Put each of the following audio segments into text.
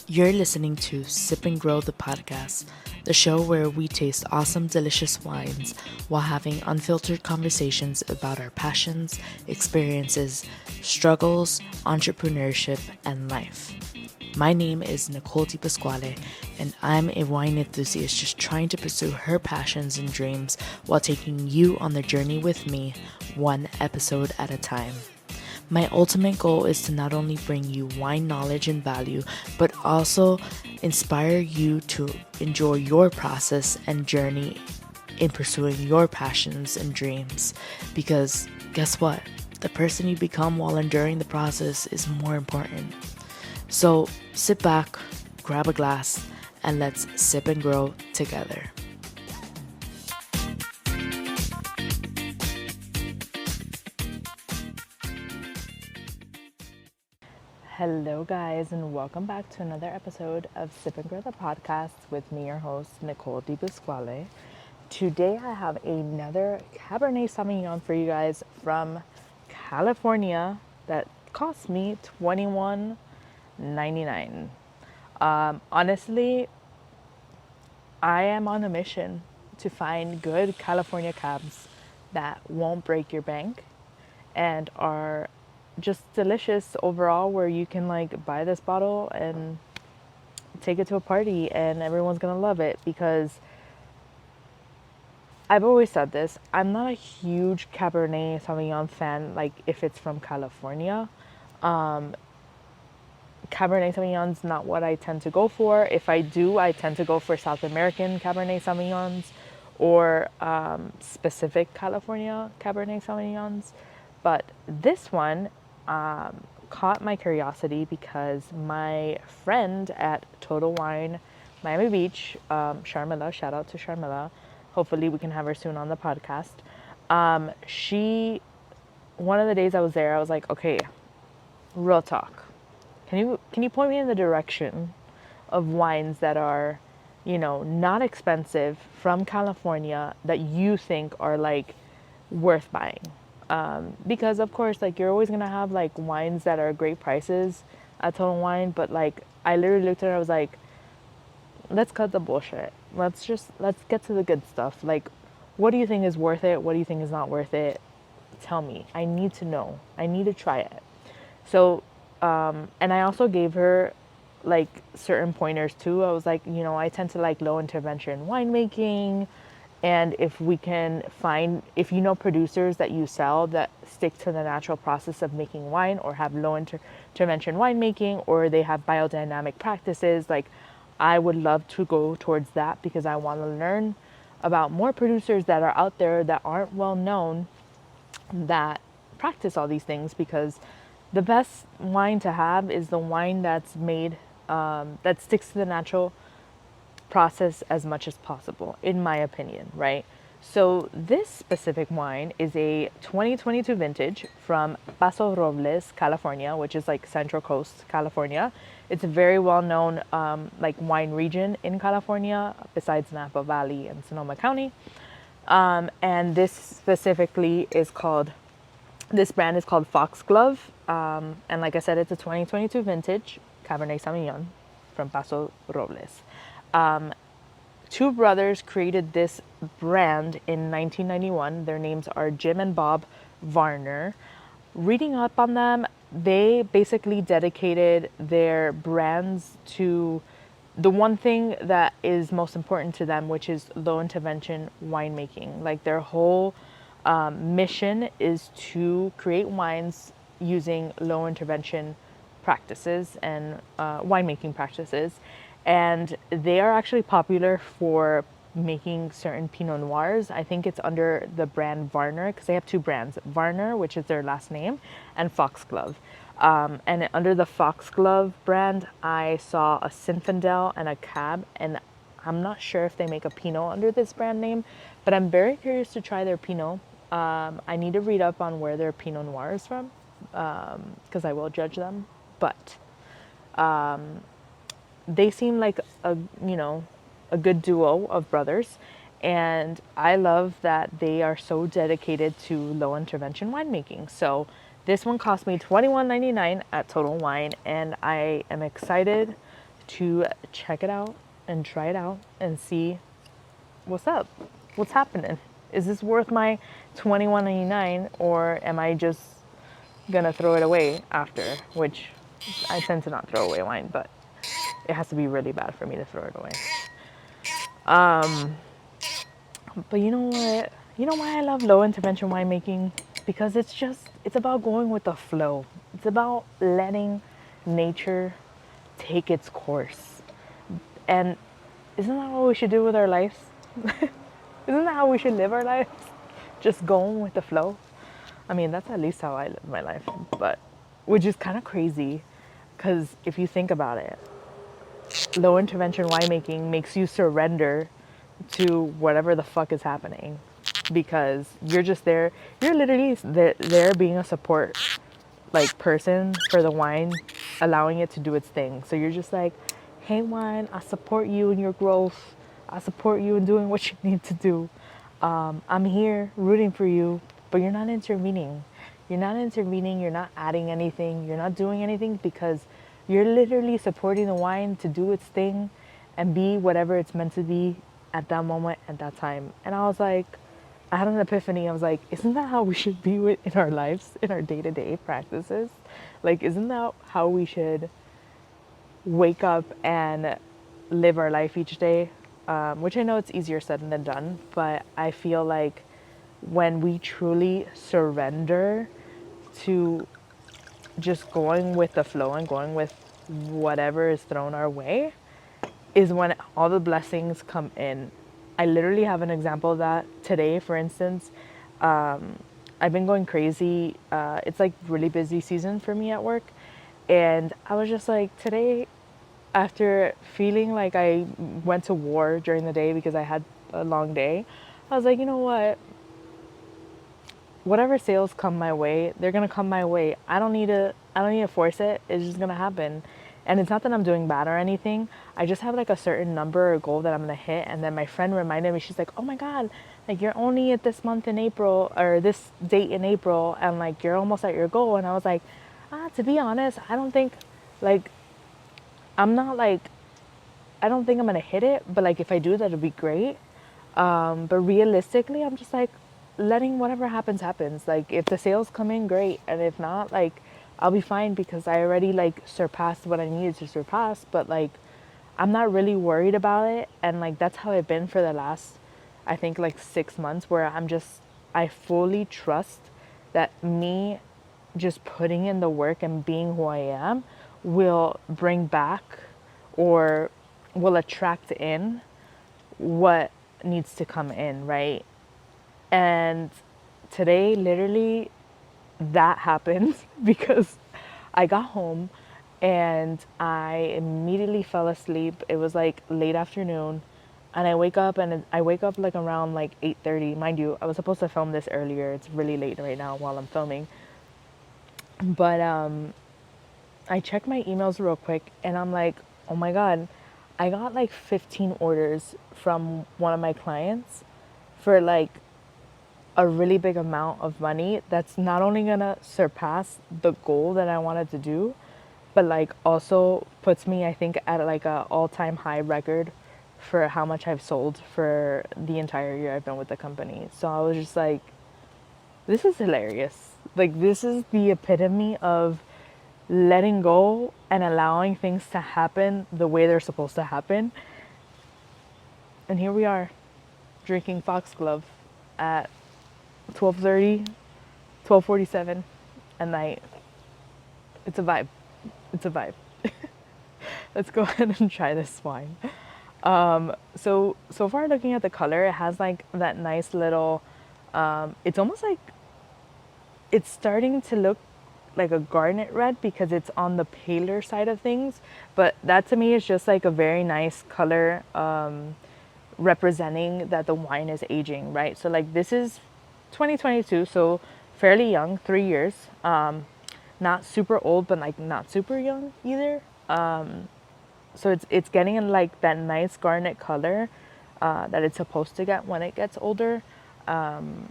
You're listening to Sip and Grow the podcast, the show where we taste awesome, delicious wines while having unfiltered conversations about our passions, experiences, struggles, entrepreneurship, and life. My name is Nicole Di Pasquale, and I'm a wine enthusiast just trying to pursue her passions and dreams while taking you on the journey with me, one episode at a time. My ultimate goal is to not only bring you wine knowledge and value, but also inspire you to enjoy your process and journey in pursuing your passions and dreams. Because guess what? The person you become while enduring the process is more important. So sit back, grab a glass, and let's sip and grow together. Hello, guys, and welcome back to another episode of Sip and Grow the podcast with me, your host, Nicole Di Pasquale. Today, I have another Cabernet Sauvignon for you guys from California that cost me $21.99. Honestly, I am on a mission to find good California cabs that won't break your bank and are just delicious overall, where you can like buy this bottle and take it to a party and everyone's gonna love it. Because I've always said this, I'm not a huge Cabernet Sauvignon fan, like if it's from California. Cabernet Sauvignon's not what I tend to go for. If I do, I tend to go for South American Cabernet Sauvignons or specific California Cabernet Sauvignons. But this one caught my curiosity because my friend at Total Wine Miami Beach, Sharmila, shout out to Sharmila. Hopefully we can have her soon on the podcast. One of the days I was there, I was like, okay, real talk. Can you point me in the direction of wines that are, not expensive from California that you think are like worth buying? Because of course, like you're always gonna have like wines that are great prices at Total Wine, but like I literally looked at it, I was like, let's cut the bullshit. Let's get to the good stuff. Like, what do you think is worth it? What do you think is not worth it? Tell me. I need to know. I need to try it. So, and I also gave her like certain pointers too. I was like, I tend to like low intervention winemaking. And if you know producers that you sell that stick to the natural process of making wine or have low intervention winemaking, or they have biodynamic practices, like I would love to go towards that because I want to learn about more producers that are out there that aren't well known that practice all these things. Because the best wine to have is the wine that's made that sticks to the natural process as much as possible, in my opinion, right? So this specific wine is a 2022 vintage from Paso Robles, California, which is like Central Coast, California. It's a very well-known like wine region in California, besides Napa Valley and Sonoma County. And this brand is called Foxglove. And like I said, it's a 2022 vintage Cabernet Sauvignon from Paso Robles. Two brothers created this brand in 1991. Their names are Jim and Bob Varner. Reading up on them, they basically dedicated their brands to the one thing that is most important to them, which is low intervention winemaking. Like their whole mission is to create wines using low intervention practices and winemaking practices. And they are actually popular for making certain Pinot Noirs. I think it's under the brand Varner, because they have two brands, Varner, which is their last name, and Foxglove. And under the Foxglove brand, I saw a Zinfandel and a Cab, and I'm not sure if they make a Pinot under this brand name, but I'm very curious to try their Pinot. I need to read up on where their Pinot Noir is from, because I will judge them. But they seem like a good duo of brothers, and I love that they are so dedicated to low intervention winemaking. So this one cost me $21.99 at Total Wine, and I am excited to check it out and try it out and see what's up, what's happening. Is this worth my $21.99, or am I just gonna throw it away after? Which I tend to not throw away wine, but it has to be really bad for me to throw it away. But you know what? You know why I love low intervention winemaking? Because it's about going with the flow. It's about letting nature take its course. And isn't that what we should do with our lives? Isn't that how we should live our lives? Just going with the flow? I mean, that's at least how I live my life, but which is kind of crazy because if you think about it, low intervention winemaking makes you surrender to whatever the fuck is happening because you're just there. You're literally there being a support like person for the wine, allowing it to do its thing. So you're just like, hey wine, I support you in your growth. I support you in doing what you need to do. I'm here rooting for you, but you're not intervening. You're not intervening. You're not adding anything. You're not doing anything because you're literally supporting the wine to do its thing and be whatever it's meant to be at that moment, at that time. And I was like, I had an epiphany. I was like, isn't that how we should be in our lives, in our day-to-day practices? Like, isn't that how we should wake up and live our life each day? Which I know it's easier said than done, but I feel like when we truly surrender to just going with the flow and going with whatever is thrown our way, is when all the blessings come in. I literally have an example of that today, for instance. I've been going crazy. It's like really busy season for me at work. And I was just like, today, after feeling like I went to war during the day because I had a long day, I was like, you know what? Whatever sales come my way, they're gonna come my way. I don't need to force it. It's just gonna happen. And it's not that I'm doing bad or anything. I just have like a certain number or goal that I'm gonna hit. And then my friend reminded me, she's like, oh my God, like you're only at this month in April or this date in April and like you're almost at your goal. And I was like, to be honest, I don't think like I'm not like I don't think I'm gonna hit it, but like if I do, that'll be great. But realistically, I'm just like letting whatever happens happens. Like if the sales come in, great, and if not, like I'll be fine because I already like surpassed what I needed to surpass. But like I'm not really worried about it, and like that's how I've been for the last, I think like 6 months, where I fully trust that me just putting in the work and being who I am will bring back or will attract in what needs to come in, right? And today, literally, that happened because I got home and I immediately fell asleep. It was like late afternoon, and I wake up like around like 8:30. Mind you, I was supposed to film this earlier. It's really late right now while I'm filming. But I checked my emails real quick and I'm like, oh my God, I got like 15 orders from one of my clients for like a really big amount of money that's not only gonna surpass the goal that I wanted to do, but like also puts me, I think, at like a all-time high record for how much I've sold for the entire year I've been with the company. So I was just like, this is hilarious. Like this is the epitome of letting go and allowing things to happen the way they're supposed to happen. And here we are, drinking Foxglove at 12:30, 12:47 at night. It's a vibe. It's a vibe. Let's go ahead and try this wine. So far looking at the color, it has like that nice little, it's almost like it's starting to look like a garnet red because it's on the paler side of things, but that to me is just like a very nice color, representing that the wine is aging, right? So like this is 2022, so fairly young, 3 years. Not super old, but like not super young either. So it's getting in like that nice garnet color that it's supposed to get when it gets older. On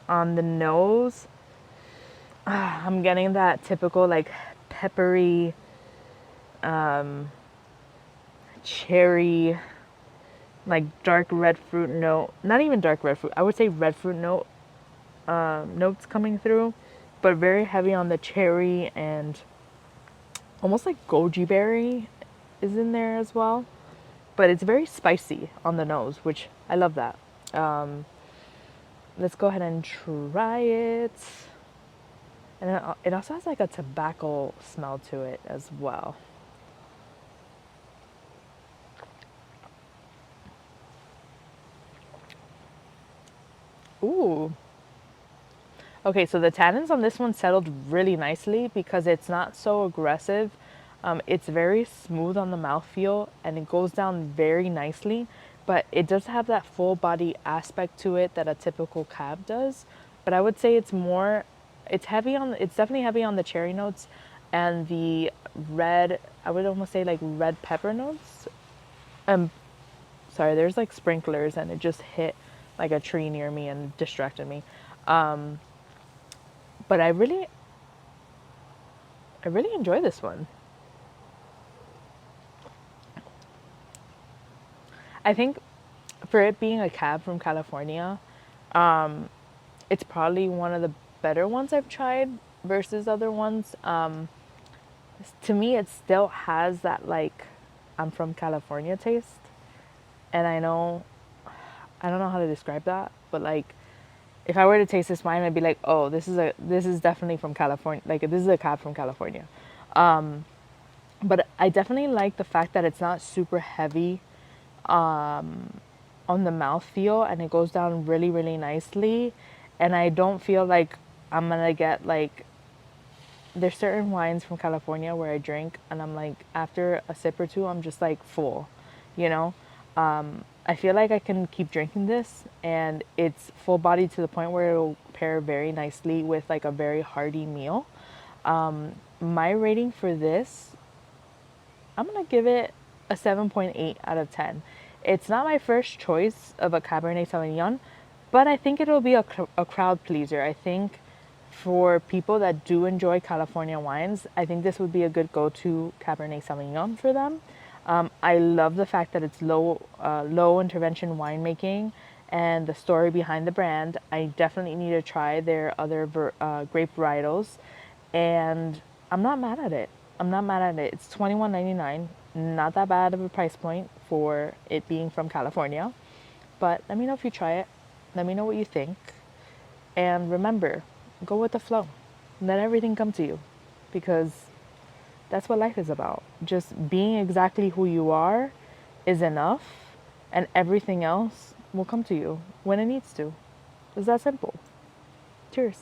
the nose, I'm getting that typical like peppery, cherry, like dark red fruit note. Not even dark red fruit. I would say red fruit notes coming through, but very heavy on the cherry and almost like goji berry is in there as well. But it's very spicy on the nose, which I love that. Um, let's go ahead and try it. And it also has like a tobacco smell to it as well. Ooh. Okay, so the tannins on this one settled really nicely because it's not so aggressive. It's very smooth on the mouthfeel and it goes down very nicely, but it does have that full body aspect to it that a typical cab does. But I would say it's definitely heavy on the cherry notes and the red, I would almost say like red pepper notes. Um, Sorry, there's like sprinklers and it just hit like a tree near me and distracted me. But I really enjoy this one. I think for it being a cab from California, it's probably one of the better ones I've tried versus other ones. To me, it still has that like I'm from California taste, and I don't know how to describe that, but like if I were to taste this wine, I'd be like, oh, this is definitely from California. Like this is a cab from California. But I definitely like the fact that it's not super heavy on the mouth feel and it goes down really, really nicely. And I don't feel like I'm gonna get like, there's certain wines from California where I drink and I'm like, after a sip or two, I'm just like full, you know? I feel like I can keep drinking this and it's full bodied to the point where it'll pair very nicely with like a very hearty meal. My rating for this, I'm gonna give it a 7.8 out of 10. It's not my first choice of a Cabernet Sauvignon, but I think it'll be a crowd pleaser. I think for people that do enjoy California wines, I think this would be a good go-to Cabernet Sauvignon for them. I love the fact that it's low intervention winemaking and the story behind the brand. I definitely need to try their other grape varietals, and I'm not mad at it. I'm not mad at it. It's $21.99, not that bad of a price point for it being from California. But let me know if you try it. Let me know what you think. And remember, go with the flow. Let everything come to you because that's what life is about. Just being exactly who you are is enough, and everything else will come to you when it needs to. It's that simple. Cheers.